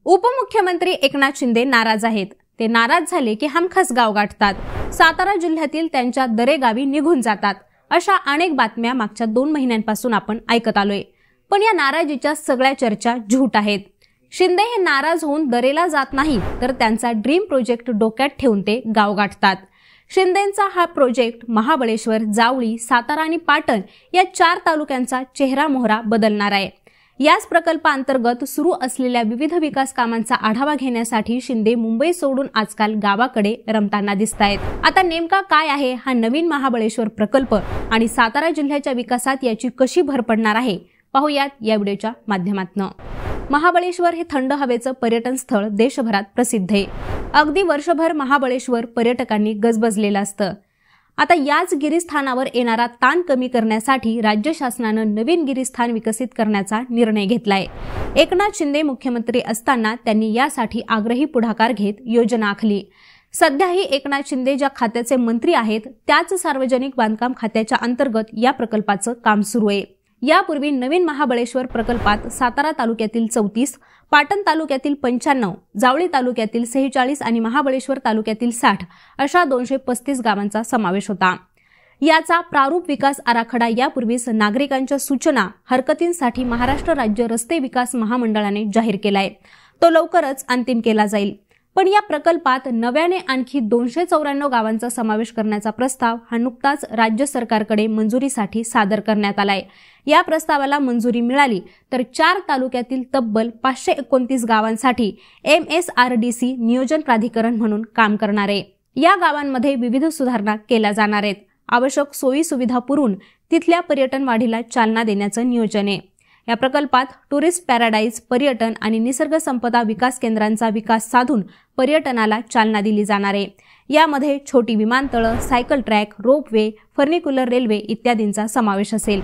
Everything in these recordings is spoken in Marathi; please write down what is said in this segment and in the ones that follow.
उपमुख्यमंत्री एकनाथ शिंदे नाराज आहेत। ते नाराज झाले की हमखास गाव गाठतात, सातारा जिल्ह्यातील त्यांच्या दरेगावी निघून जातात, अशा अनेक बातम्या मागच्या 2 महिन्यांपासून आपण ऐकत आलोय। पण या नाराजीच्या सगळ्या चर्चा झूट आहेत। शिंदे हे नाराज होऊन दरेला जात नाही, तर त्यांचा ड्रीम प्रोजेक्ट डोक्यात ठेवून ते गाव गाठतात। शिंदेंचा हा प्रोजेक्ट महाबळेश्वर, जावळी, सातारा आणि पाटण या 4 तालुक्यांचा चेहरा मोहरा बदलणार आहे। याच प्रकल्पाअंतर्गत सुरू असलेल्या विविध विकास कामांचा आढावा घेण्यासाठी शिंदे मुंबई सोडून आजकाल गावाकडे रमताना दिसतायत। आता नेमका काय आहे हा नवीन महाबळेश्वर प्रकल्प आणि सातारा जिल्ह्याच्या विकासात याची कशी भर पडणार आहे, पाहूयात या व्हिडिओच्या माध्यमातून। महाबळेश्वर हे थंड हवेचं पर्यटन स्थळ देशभरात प्रसिद्ध आहे। अगदी वर्षभर महाबळेश्वर पर्यटकांनी गजबजलेलं असतं। आता याच गिरिस्थानावर येणारा ताण कमी करण्यासाठी राज्य शासनानं नवीन गिरिस्थान विकसित करण्याचा निर्णय घेतलाय। एकनाथ शिंदे मुख्यमंत्री असताना त्यांनी यासाठी आग्रही पुढाकार घेत योजना आखली। सध्याही एकनाथ शिंदे ज्या खात्याचे मंत्री आहेत त्याच सार्वजनिक बांधकाम खात्याच्या अंतर्गत या प्रकल्पाचं काम सुरू आहे। यापूर्वी नवीन महाबळेश्वर प्रकल्पात सातारा तालुक्यातील 34, पाटण तालुक्यातील 95, जावळी तालुक्यातील 46 आणि महाबळेश्वर तालुक्यातील 60 अशा 235 गावांचा समावेश होता। याचा प्रारूप विकास आराखडा यापूर्वीच नागरिकांच्या सूचना हरकतींसाठी महाराष्ट्र राज्य रस्ते विकास महामंडळाने जाहीर केलाय। तो लवकरच अंतिम केला जाईल। पण या प्रकल्पात नव्याने आणखी 294 गावांचा समावेश करण्याचा प्रस्ताव हा नुकताच राज्य सरकारकडे मंजुरीसाठी सादर करण्यात आलाय। या प्रस्तावाला मंजुरी मिळाली तर 4 तालुक्यातील तब्बल 529 गावांसाठी MSRDC नियोजन प्राधिकरण म्हणून काम करणार आहे। या गावांमध्ये विविध सुधारणा केल्या जाणार आहेत। आवश्यक सोयी सुविधा पुरवून तिथल्या पर्यटन वाढीला चालना देण्याचं नियोजन आहे। या प्रकल्पात टुरिस्ट पॅराडाईज, पर्यटन आणि निसर्ग संपदा विकास केंद्रांचा विकास साधून पर्यटनाला चालना दिली जाणार आहे। यामध्ये छोटी विमानतळं, सायकल ट्रॅक, रोपवे, फर्निक्युलर रेल्वे इत्यादींचा समावेश असेल।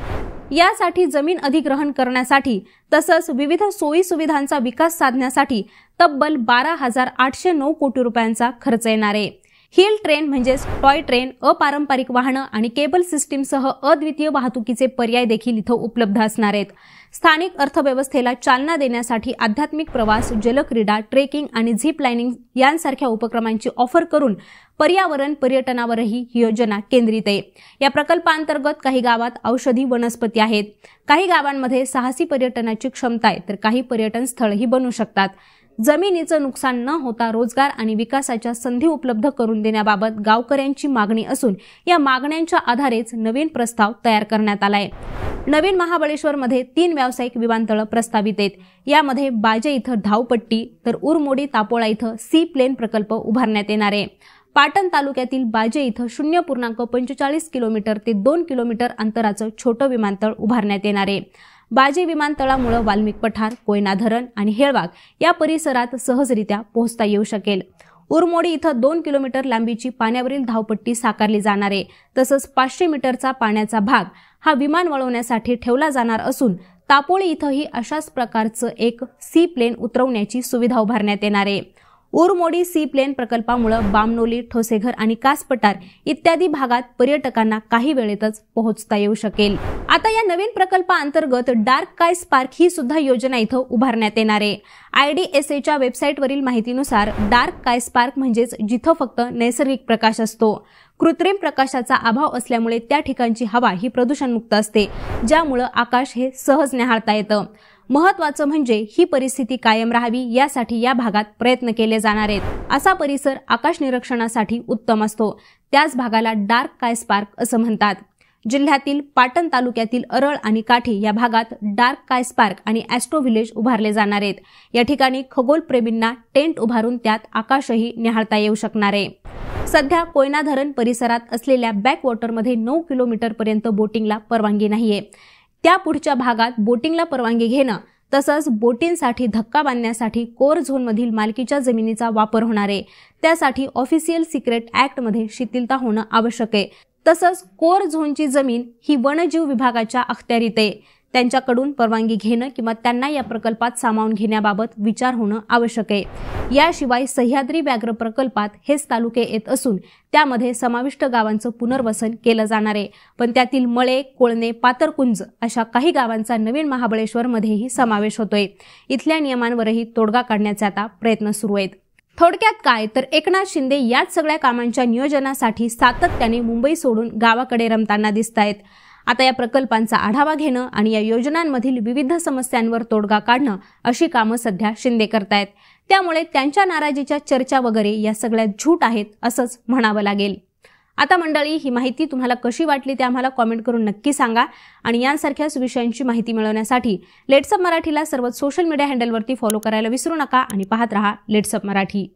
यासाठी जमीन अधिग्रहण करण्यासाठी तसंच विविध सोयी सुविधांचा विकास साधण्यासाठी तब्बल 12,809 कोटी रुपयांचा खर्च येणार आहे। हिल ट्रेन म्हणजेच टॉय ट्रेन, अपारंपरिक वाहनं आणि केबल सिस्टीमसह अद्वितीय वाहतुकीचे पर्याय देखील इथं उपलब्ध असणार आहेत। स्थानिक अर्थव्यवस्थेला चालना देण्यासाठी आध्यात्मिक प्रवास, जलक्रीडा, ट्रेकिंग आणि झिप लाइनिंग यांसारख्या उपक्रमांची ऑफर करून पर्यावरण पर्यटनावरही ही योजना केंद्रित आहे। या प्रकल्पाअंतर्गत काही गावात औषधी वनस्पती आहेत, काही गावांमध्ये साहसी पर्यटनाची क्षमता आहे, तर काही पर्यटन स्थळही बनू शकतात। जमिनीचं नुकसान न होता रोजगार आणि विकासाच्या संधी उपलब्ध करून देण्याबाबत गावकऱ्यांची मागणी असून या मागण्यांच्या आधारेच नवीन प्रस्ताव तयार करण्यात आलाय। नवीन महाबळेश्वरमध्ये 3 व्यावसायिक विमानतळ प्रस्तावित आहेत। यामध्ये बाजे इथं धावपट्टी तर उरमोडी तापोळा इथं सी प्लेन प्रकल्प उभारण्यात येणार आहे। पाटण तालुक्यातील बाजे इथं 0.45 किलोमीटर ते 2 किलोमीटर अंतराचं छोटं विमानतळ उभारण्यात येणार आहे। बाजे विमानतळामुळे वाल्मिक पठार, कोयना धरण आणि हेळवाग या परिसरात सहजरित्या पोहोचता येऊ शकेल। उरमोडी इथं 2 किलोमीटर लांबीची पाण्यावरील धावपट्टी साकारली जाणार आहे। तसंच 500 मीटरचा पाण्याचा भाग हा विमान वळवण्यासाठी ठेवला जाणार असून तापोळी इथंही अशाच प्रकारचं एक सी प्लेन उतरवण्याची सुविधा उभारण्यात येणार आहे। उरमोडी सी प्लेन प्रकल्पामुळे बामनोली, ठोसेघर आणि कासपठार इत्यादी भागात पर्यटकांना काही वेळेतच पोहोचता येऊ शकेल। आता या नवीन प्रकल्पाअंतर्गत डार्क स्काय स्पार्क ही सुद्धा योजना इथं उभारण्यात येणार आहे। IDSAच्या वेबसाईटवरील माहितीनुसार डार्क स्काय स्पार्क म्हणजेच जिथं फक्त नैसर्गिक प्रकाश असतो। कृत्रिम प्रकाशाचा अभाव असल्यामुळे त्या ठिकाणची हवा ही प्रदूषणमुक्त असते, ज्यामुळे आकाश हे सहज न्याहाळता येतं। महत्त्वाचं म्हणजे ही परिस्थिती कायम राहावी यासाठी या भागात प्रयत्न केले जाणार आहेत। असा परिसर आकाश निरीक्षणासाठी उत्तम असतो, त्याच भागाला डार्क स्काय स्पार्क असं म्हणतात। जिल्ह्यातील पाटण तालुक्यातील अरळ आणि काठी या भागात डार्क स्काय स्पार्क आणि ॲस्ट्रो व्हिलेज उभारले जाणार आहेत। या ठिकाणी खगोलप्रेमींना टेंट उभारून त्यात आकाशही न्याहाळता येऊ शकणार आहे। सध्या कोयना धरण परिसरात असलेल्या बॅकवॉटरमध्ये 9 किलोमीटर पर्यंत बोटिंगला परवानगी नाहीये। त्या पुढच्या भागात बोटिंगला परवानगी घेणं तसंच बोटींसाठी धक्का बांधण्यासाठी कोर झोनमधील मालकीच्या जमिनीचा वापर होणार आहे। त्यासाठी ऑफिशियल सिक्रेट ॲक्टमध्ये शिथिलता होणं आवश्यक आहे। तसंच कोर झोनची जमीन ही वनजीव विभागाच्या अखत्यारीत आहे। त्यांच्याकडून परवानगी घेणं किंवा त्यांना या प्रकल्पात सामावून घेण्याबाबत विचार होणं आवश्यक आहे। याशिवाय सह्याद्री व्याघ्र प्रकल्पात हेच तालुके येत असून त्यामध्ये समाविष्ट गावांचं पुनर्वसन केलं जाणार आहे, पण त्यातील मळे, कोळणे, पातरकुंज अशा काही गावांचा नवीन महाबळेश्वरमध्येही समावेश होतोय। इथल्या नियमांवरही तोडगा काढण्याचे आता प्रयत्न सुरू आहेत। थोडक्यात काय तर एकनाथ शिंदे याच सगळ्या कामांच्या नियोजनासाठी सातत्याने मुंबई सोडून गावाकडे रमताना दिसतायत। आता या प्रकल्पांचा आढावा घेणं आणि या योजनांमधील विविध समस्यांवर तोडगा काढणं अशी कामं सध्या शिंदे करतायत। त्यामुळे त्यांच्या नाराजीच्या चर्चा वगैरे या सगळ्या झूट आहेत असंच म्हणावं लागेल। आता मंडळी, ही माहिती तुम्हाला कशी वाटली ते आम्हाला कॉमेंट करून नक्की सांगा आणि यांसारख्याच विषयांची माहिती मिळवण्यासाठी लेट्सअप मराठीला सर्व सोशल मीडिया हँडलवरती फॉलो करायला विसरू नका आणि पाहत रहा लेट्सअप मराठी।